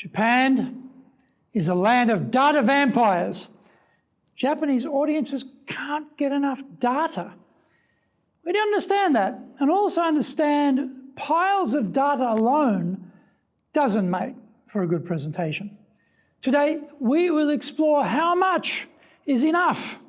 Japan is a land of data vampires. Japanese audiences can't get enough data. We don't understand that, and also understand piles of data alone doesn't make for a good presentation. Today, we will explore how much is enough.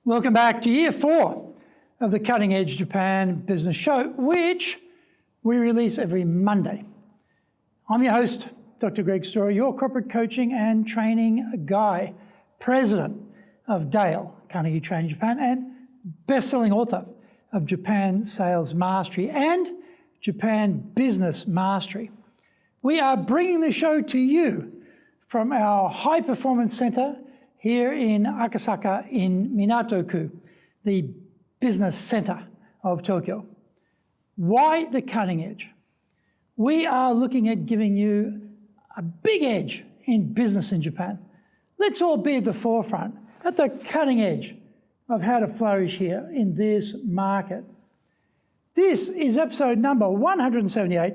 Welcome back to Year 4 of the Cutting Edge Japan Business Show, which we release every Monday. I'm your host, Dr. Greg Story, your corporate coaching and training guy, president of Dale, Carnegie Training Japan, and best-selling author of Japan Sales Mastery and Japan Business Mastery. We are bringing the show to you from our High Performance Center here in Akasaka in Minato-ku, the business center of Tokyo. Why the cutting edge? We are looking at giving you a big edge in business in Japan. Let's all be at the forefront, at the cutting edge of how to flourish here in this market. This is episode number 178,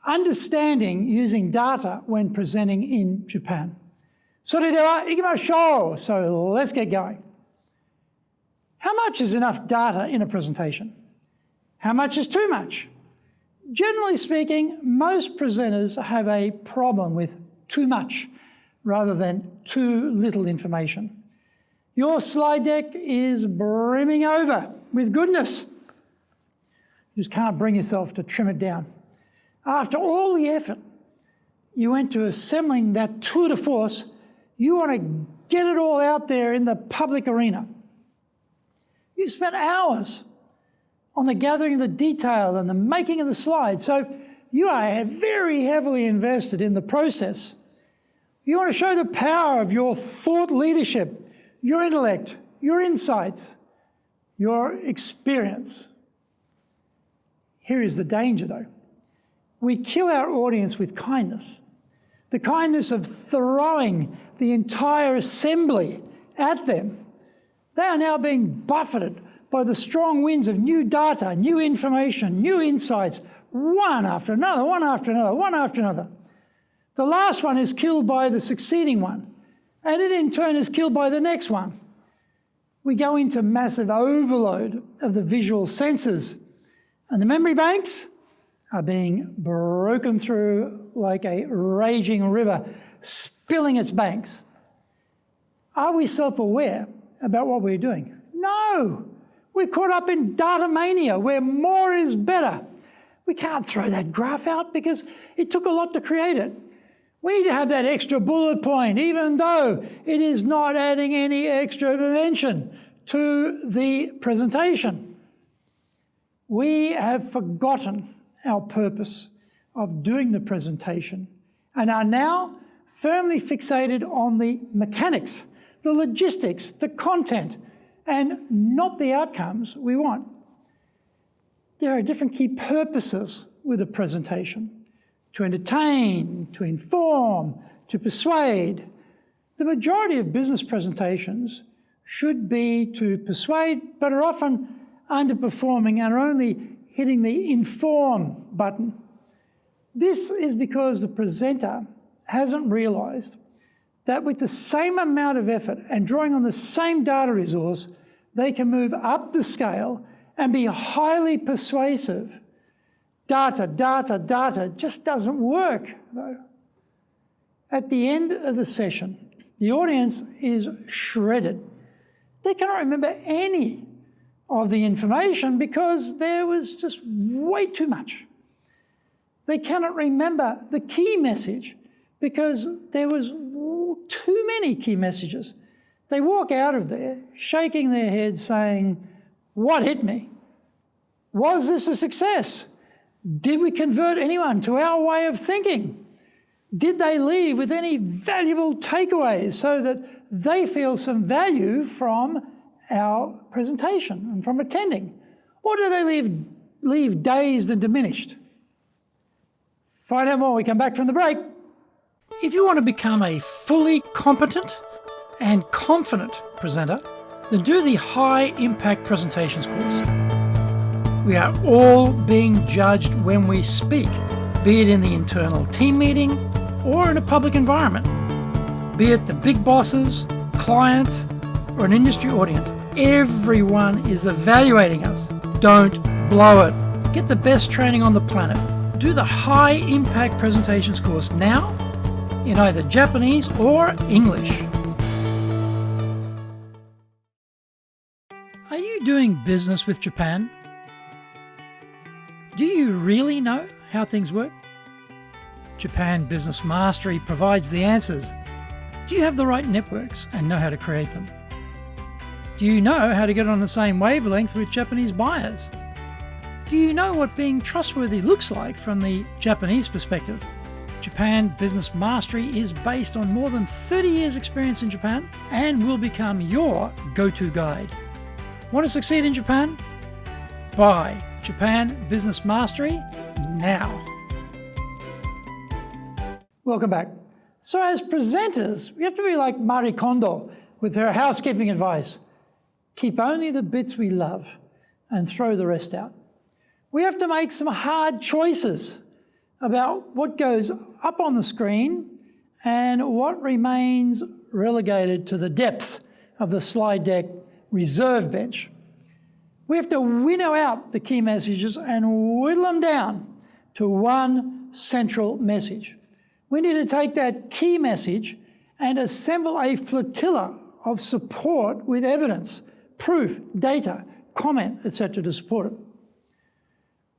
Understanding Using Data When Presenting in Japan. それでは行きましょう. So let's get going. How much is enough data in a presentation? How much is too much? Generally speaking, most presenters have a problem with too much rather than too little information. Your slide deck is brimming over with goodness. You just can't bring yourself to trim it down. After all the effort you went to assembling that tour de force, you want to get it all out there in the public arena. You spent hours on the gathering of the detail and the making of the slides, so you are very heavily invested in the process. You want to show the power of your thought leadership, your intellect, your insights, your experience. Here is the danger, though. We kill our audience with kindness, the kindness of throwing the entire assembly at them. They are now being buffeted by the strong winds of new data, new information, new insights, one after another, one after another, one after another. The last one is killed by the succeeding one, and it in turn is killed by the next one. We go into massive overload of the visual senses, and the memory banks are being broken through like a raging river, spilling its banks. Are we self-aware about what we're doing? No. We're caught up in data mania, where more is better. We can't throw that graph out because it took a lot to create it. We need to have that extra bullet point, even though it is not adding any extra dimension to the presentation. We have forgotten our purpose of doing the presentation and are now firmly fixated on the mechanics, the logistics, the content, and not the outcomes we want. There are different key purposes with a presentation: to entertain, to inform, to persuade. The majority of business presentations should be to persuade, but are often underperforming and are only hitting the inform button. This is because the presenter hasn't realized that with the same amount of effort and drawing on the same data resource, they can move up the scale and be highly persuasive. Data just doesn't work, though. At the end of the session, the audience is shredded. They cannot remember any of the information because there was just way too much. They cannot remember the key message because there was too many key messages. They walk out of there shaking their heads saying, "What hit me? Was this a success? Did we convert anyone to our way of thinking? Did they leave with any valuable takeaways so that they feel some value from our presentation and from attending? Or do they leave dazed and diminished?" Find out more when we come back from the break. If you want to become a fully competent and confident presenter, then do the High Impact Presentations course. We are all being judged when we speak, be it in the internal team meeting or in a public environment, be it the big bosses, clients, or an industry audience. Everyone is evaluating us. Don't blow it. Get the best training on the planet. Do the High Impact Presentations course now in either Japanese or English. Are you doing business with Japan? Do you really know how things work? Japan Business Mastery provides the answers. Do you have the right networks and know how to create them? Do you know how to get on the same wavelength with Japanese buyers? Do you know what being trustworthy looks like from the Japanese perspective? Japan Business Mastery is based on more than 30 years' experience in Japan and will become your go-to guide. Want to succeed in Japan? Buy Japan Business Mastery now. Welcome back. So as presenters, we have to be like Marie Kondo with her housekeeping advice. Keep only the bits we love and throw the rest out. We have to make some hard choices about what goes up on the screen and what remains relegated to the depths of the slide deck reserve bench. We have to winnow out the key messages and whittle them down to one central message. We need to take that key message and assemble a flotilla of support with evidence, proof, data, comment, etc. to support it.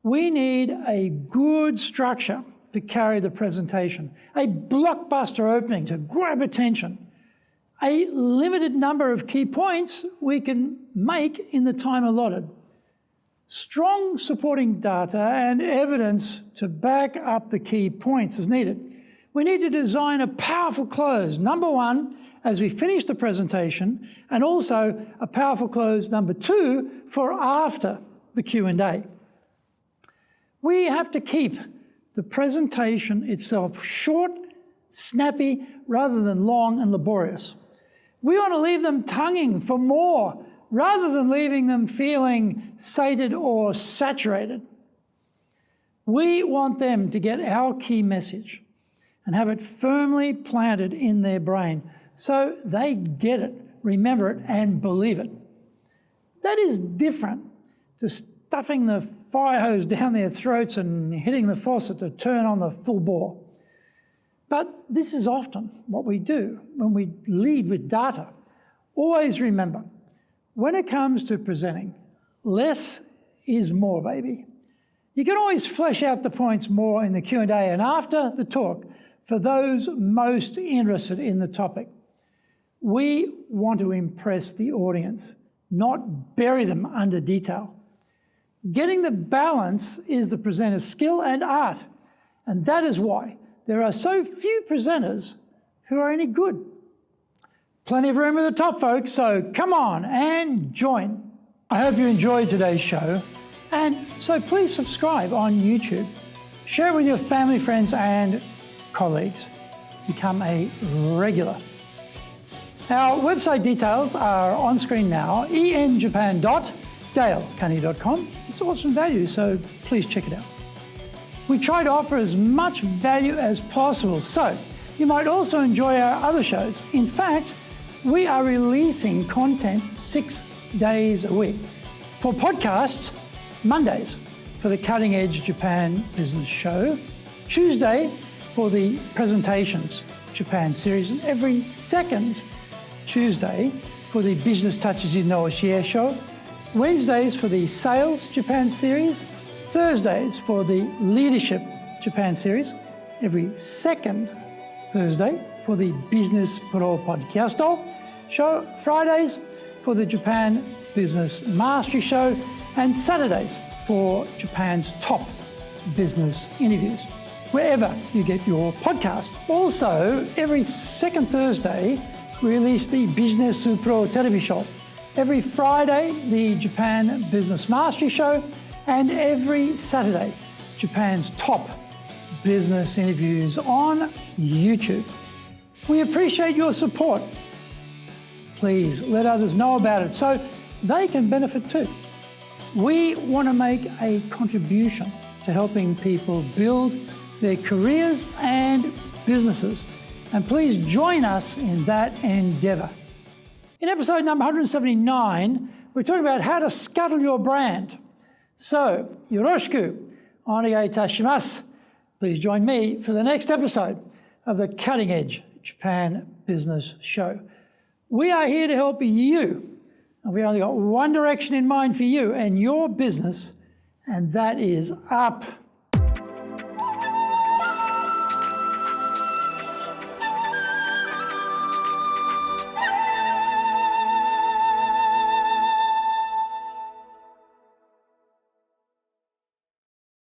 We need a good structure to carry the presentation, a blockbuster opening to grab attention, a limited number of key points we can make in the time allotted, strong supporting data and evidence to back up the key points as needed. We need to design a powerful close, number one, as we finish the presentation, and also a powerful close, number two, for after the Q&A. We have to keep the presentation itself short, snappy, rather than long and laborious. We want to leave them tonguing for more, rather than leaving them feeling sated or saturated. We want them to get our key message and have it firmly planted in their brain so they get it, remember it, and believe it. That is different to stuffing the fire hose down their throats and hitting the faucet to turn on the full bore. But this is often what we do when we lead with data. Always remember, when it comes to presenting, less is more, baby. You can always flesh out the points more in the Q&A and after the talk for those most interested in the topic. We want to impress the audience, not bury them under detail. Getting the balance is the presenter's skill and art, and that is why there are so few presenters who are any good. Plenty of room at the top, folks, so come on and join. I hope you enjoyed today's show, and so please subscribe on YouTube. Share it with your family, friends, and colleagues. Become a regular. Our website details are on screen now, enjapan.dalecarnegie.com. It's awesome value, so please check it out. We try to offer as much value as possible, so you might also enjoy our other shows. In fact, we are releasing content 6 days a week. For podcasts, Mondays for the Cutting Edge Japan Business Show, Tuesday for the Presentations Japan series, and every second Tuesday for the Business Touches in Nooshie show, Wednesdays for the Sales Japan series, Thursdays for the Leadership Japan series, every second Thursday for the Business Pro Podcast show, Fridays for the Japan Business Mastery show, and Saturdays for Japan's top business interviews, wherever you get your podcast. Also, every second Thursday, we release the Business Pro Television show. Every Friday, the Japan Business Mastery show, and every Saturday, Japan's top business interviews on YouTube. We appreciate your support. Please let others know about it so they can benefit too. We want to make a contribution to helping people build their careers and businesses. And please join us in that endeavor. In episode number 179, we're talking about how to scuttle your brand. So, yoroshiku onegai itashimasu. Please join me for the next episode of the Cutting Edge Japan Business Show. We are here to help you, and we only got one direction in mind for you and your business, and that is up.